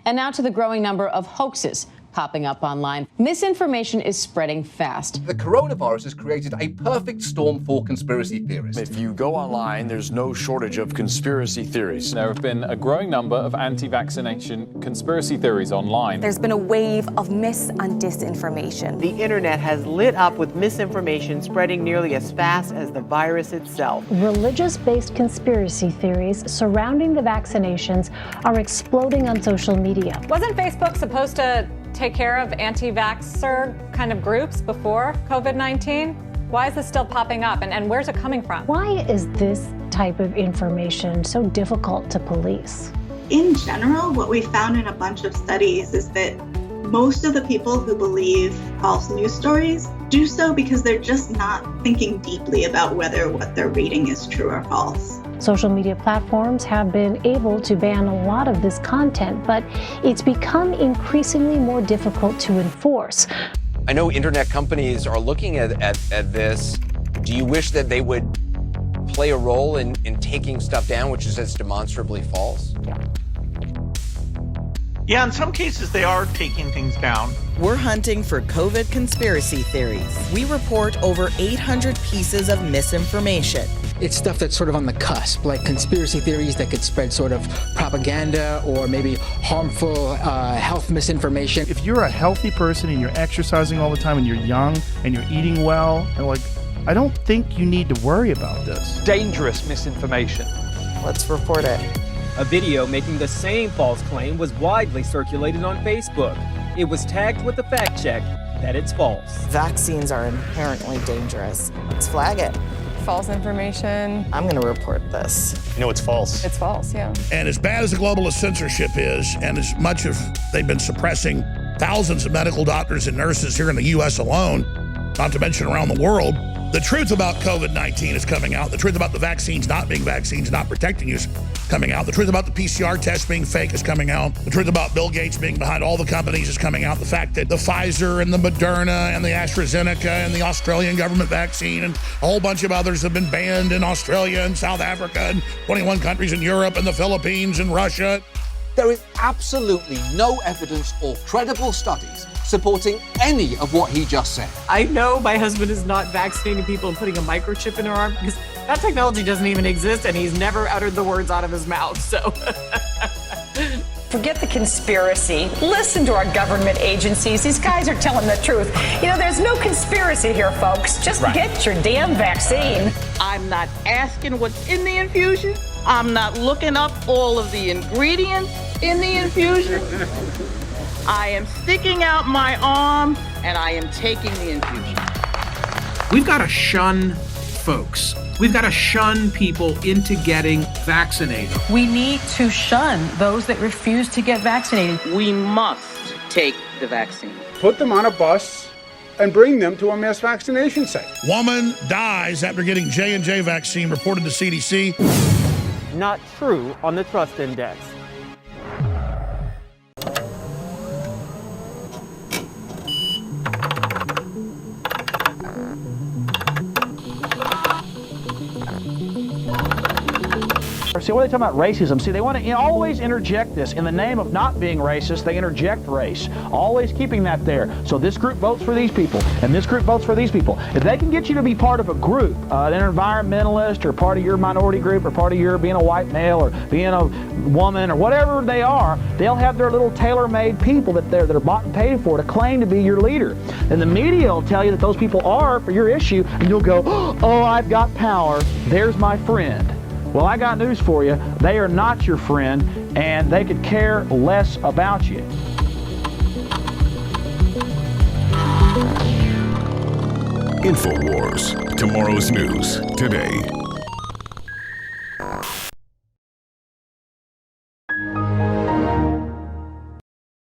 And now to the growing number of hoaxes popping up online. Misinformation is spreading fast. The coronavirus has created a perfect storm for conspiracy theorists. If you go online, there's no shortage of conspiracy theories. There have been a growing number of anti-vaccination conspiracy theories online. There's been a wave of mis and disinformation. The internet has lit up with misinformation spreading nearly as fast as the virus itself. Religious-based conspiracy theories surrounding the vaccinations are exploding on social media. Wasn't Facebook supposed to take care of anti-vaxxer kind of groups before COVID-19? Why is this still popping up, and where's it coming from? Why is this type of information so difficult to police? In general, what we found in a bunch of studies is that most of the people who believe false news stories do so because they're just not thinking deeply about whether what they're reading is true or false. Social media platforms have been able to ban a lot of this content, but it's become increasingly more difficult to enforce. I know internet companies are looking at this. Do you wish that they would play a role in taking stuff down which is as demonstrably false? Yeah, in some cases they are taking things down. We're hunting for COVID conspiracy theories. We report over 800 pieces of misinformation. It's stuff that's sort of on the cusp, like conspiracy theories that could spread sort of propaganda or maybe harmful health misinformation. If you're a healthy person and you're exercising all the time and you're young and you're eating well, and I don't think you need to worry about this. Dangerous misinformation. Let's report it. A video making the same false claim was widely circulated on Facebook. It was tagged with a fact check that it's false. Vaccines are inherently dangerous. Let's flag it. False information. I'm going to report this. You know it's false. It's false, yeah. And as bad as the globalist censorship is, and as much as they've been suppressing thousands of medical doctors and nurses here in the U.S. alone, not to mention around the world, the truth about COVID-19 is coming out. The truth about the vaccines not being vaccines, not protecting you is coming out. The truth about the PCR test being fake is coming out. The truth about Bill Gates being behind all the companies is coming out. The fact that the Pfizer and the Moderna and the AstraZeneca and the Australian government vaccine and a whole bunch of others have been banned in Australia and South Africa and 21 countries in Europe and the Philippines and Russia. There is absolutely no evidence or credible studies supporting any of what he just said. I know my husband is not vaccinating people and putting a microchip in their arm because that technology doesn't even exist and he's never uttered the words out of his mouth, so. Forget the conspiracy. Listen to our government agencies. These guys are telling the truth. You know, there's no conspiracy here, folks. Just get your damn vaccine. I'm not asking what's in the infusion. I'm not looking up all of the ingredients in the infusion. I am sticking out my arm and I am taking the infusion. We've got to shun folks. We've got to shun people into getting vaccinated. We need to shun those that refuse to get vaccinated. We must take the vaccine. Put them on a bus and bring them to a mass vaccination site. Woman dies after getting J&J vaccine, reported to CDC. Not true on the trust index. See, what are they talking about racism? See, they want to always interject this. In the name of not being racist, they interject race. Always keeping that there. So this group votes for these people, and this group votes for these people. If they can get you to be part of a group, an environmentalist, or part of your minority group, or part of your being a white male, or being a woman, or whatever they are, they'll have their little tailor-made people that are bought and paid for to claim to be your leader. And the media will tell you that those people are for your issue, and you'll go, oh, I've got power. There's my friend. Well, I got news for you. They are not your friend, and they could care less about you. InfoWars. Tomorrow's news today.